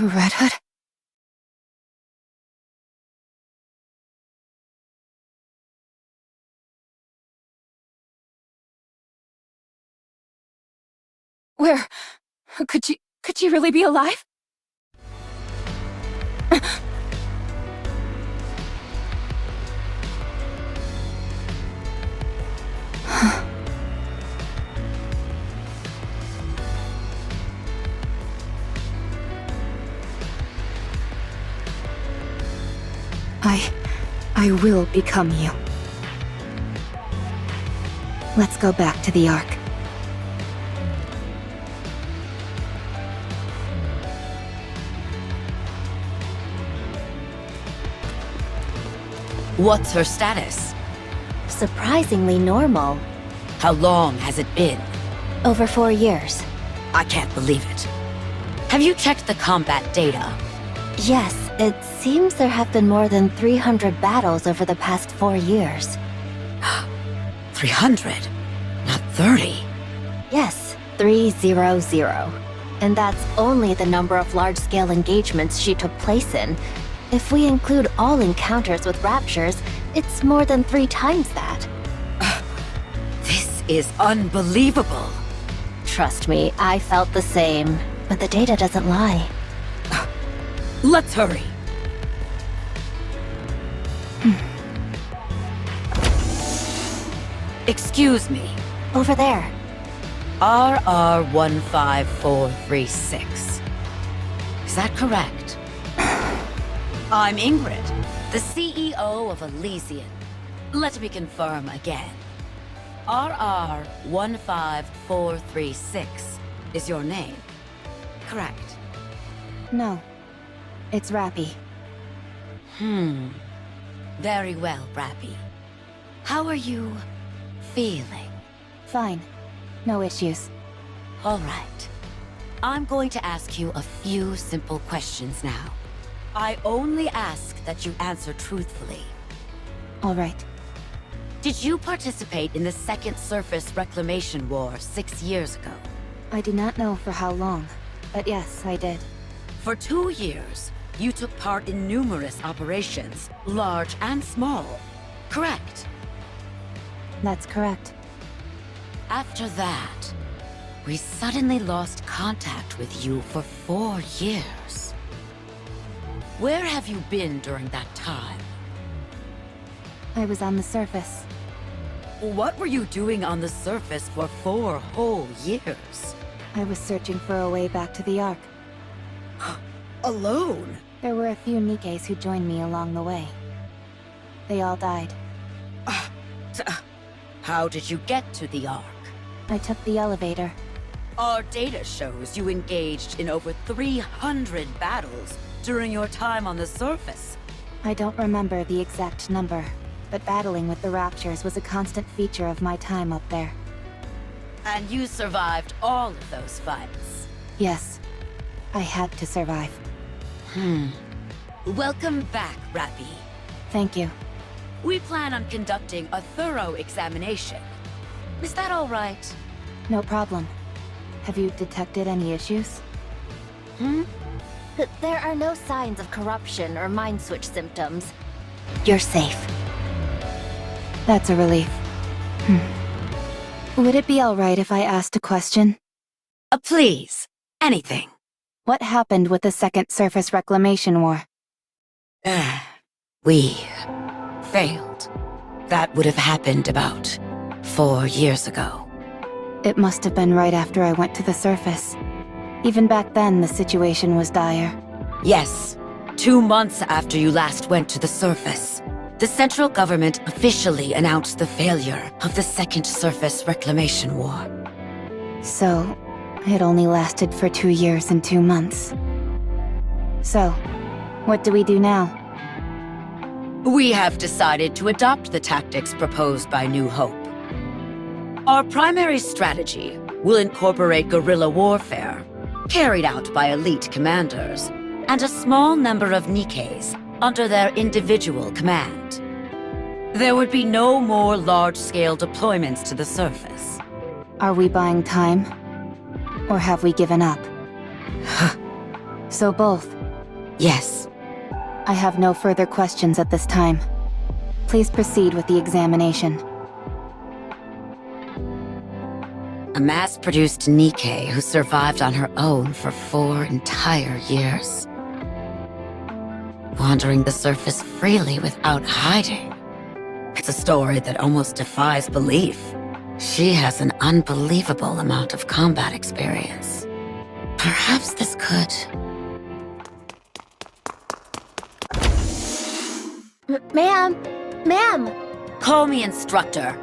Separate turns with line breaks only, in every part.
Red Hood? Where? Could she really be alive? I will become you. Let's go back to the Ark.
What's her status?
Surprisingly normal.
How long has it been?
Over 4 years.
I can't believe it. Have you checked the combat data?
Yes, it seems there have been more than 300 battles over the past 4 years.
300? Not 30?
Yes, 300. And that's only the number of large-scale engagements she took place in. If we include all encounters with raptures, it's more than 3 times that.
This is unbelievable.
Trust me, I felt the same. But the data doesn't lie.
Let's hurry. Excuse me.
Over there.
RR15436. Is that correct? I'm Ingrid, the CEO of Elysian. Let me confirm again. RR15436 is your name, correct?
No. It's Rappy.
Very well, Rappy. How are you feeling?
Fine. No issues.
All right. I'm going to ask you a few simple questions now. I only ask that you answer truthfully.
All right.
Did you participate in the Second Surface Reclamation War 6 years ago?
I do not know for how long, but yes, I did.
For 2 years, you took part in numerous operations, large and small, correct?
That's correct.
After that, we suddenly lost contact with you for 4 years. Where have you been during that time?
I was on the surface.
What were you doing on the surface for 4 whole years?
I was searching for a way back to the Ark.
Alone?
There were a few Nikkes who joined me along the way. They all died.
How did you get to the Ark?
I took the elevator.
Our data shows you engaged in over 300 battles during your time on the surface.
I don't remember the exact number, but battling with the Raptures was a constant feature of my time up there.
And you survived all of those fights?
Yes. I had to survive.
Welcome back, Rappy.
Thank you.
We plan on conducting a thorough examination. Is that all right?
No problem. Have you detected any issues? There are no signs of corruption or mind switch symptoms. You're safe. That's a relief. Would it be alright if I asked a question?
Please. Anything.
What happened with the Second Surface Reclamation War?
We failed. That would have happened about 4 years ago.
It must have been right after I went to the surface. Even back then, the situation was dire.
Yes. 2 months after you last went to the surface, the central government officially announced the failure of the Second Surface Reclamation War.
So, it only lasted for 2 years and 2 months. So, what do we do now?
We have decided to adopt the tactics proposed by New Hope. Our primary strategy will incorporate guerrilla warfare, carried out by elite commanders, and a small number of Nikkes under their individual command. There would be no more large-scale deployments to the surface.
Are we buying time? Or have we given up?
So both.
Yes.
I have no further questions at this time. Please proceed with the examination.
A mass-produced Nikke who survived on her own for 4 entire years. Wandering the surface freely without hiding. It's a story that almost defies belief. She has an unbelievable amount of combat experience. Perhaps this could...
Ma'am! Ma'am!
Call me instructor.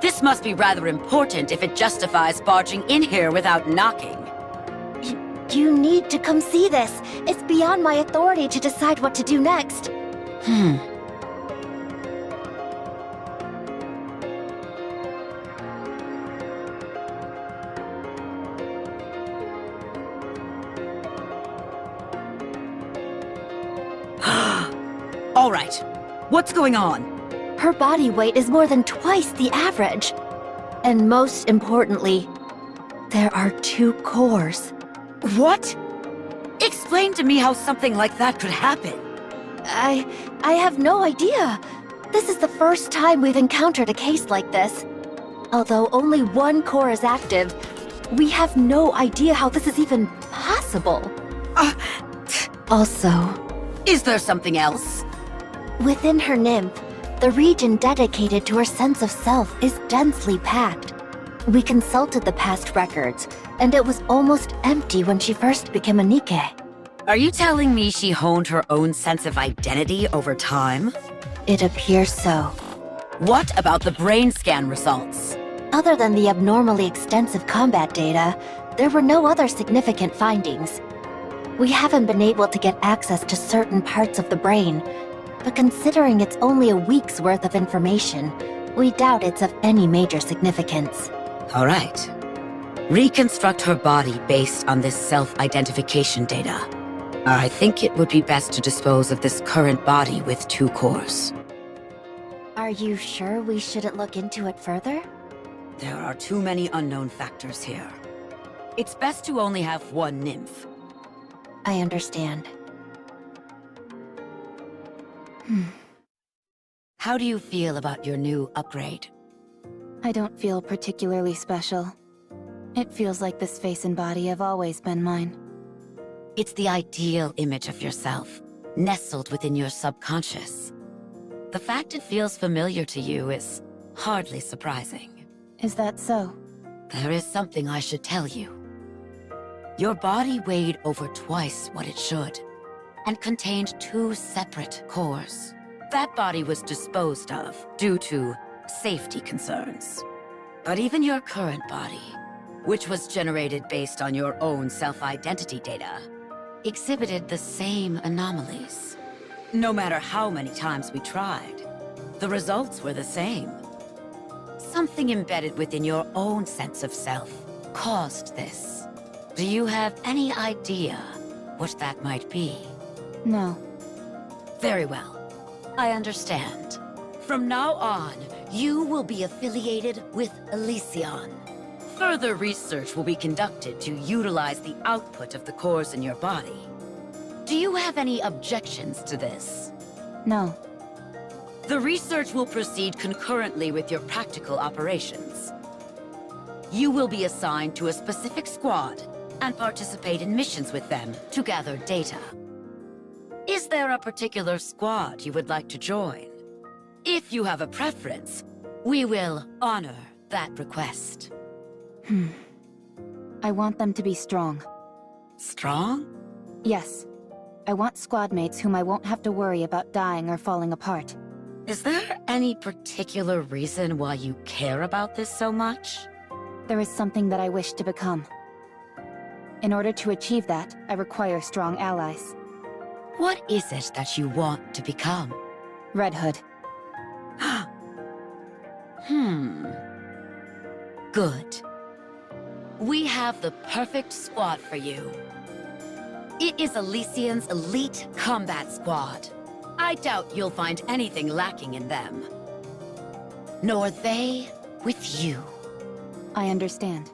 This must be rather important if it justifies barging in here without knocking.
You need to come see this. It's beyond my authority to decide what to do next.
All right. What's going on?
Her body weight is more than twice the average. And most importantly, there are 2 cores.
What? Explain to me how something like that could happen.
I have no idea. This is the first time we've encountered a case like this. Although only 1 core is active, we have no idea how this is even possible. Also,
Is there something else?
within her nymph, the region dedicated to her sense of self is densely packed. We consulted the past records, and it was almost empty when she first became a Nikke.
Are you telling me she honed her own sense of identity over time?
It appears so.
What about the brain scan results?
Other than the abnormally extensive combat data, there were no other significant findings. We haven't been able to get access to certain parts of the brain, but considering it's only a week's worth of information, we doubt it's of any major significance.
All right. Reconstruct her body based on this self-identification data. I think it would be best to dispose of this current body with 2 cores.
Are you sure we shouldn't look into it further?
There are too many unknown factors here. It's best to only have 1 nymph.
I understand.
How do you feel about your new upgrade?
I don't feel particularly special. It feels like this face and body have always been mine.
It's the ideal image of yourself, nestled within your subconscious. The fact it feels familiar to you is hardly surprising.
Is that so?
There is something I should tell you. Your body weighed over twice what it should, and contained 2 separate cores. That body was disposed of due to safety concerns. But even your current body, which was generated based on your own self-identity data, exhibited the same anomalies. No matter how many times we tried, the results were the same. Something embedded within your own sense of self caused this. Do you have any idea what that might be?
No.
Very well. I understand. From now on, you will be affiliated with Elysion. Further research will be conducted to utilize the output of the cores in your body. Do you have any objections to this?
No.
The research will proceed concurrently with your practical operations. You will be assigned to a specific squad and participate in missions with them to gather data. Is there a particular squad you would like to join? If you have a preference, we will honor that request.
I want them to be strong.
Strong?
Yes. I want squad mates whom I won't have to worry about dying or falling apart.
Is there any particular reason why you care about this so much?
There is something that I wish to become. In order to achieve that, I require strong allies.
What is it that you want to become?
Redhood.
Good. We have the perfect squad for you. It is Elysion's elite combat squad. I doubt you'll find anything lacking in them. Nor they with you.
I understand.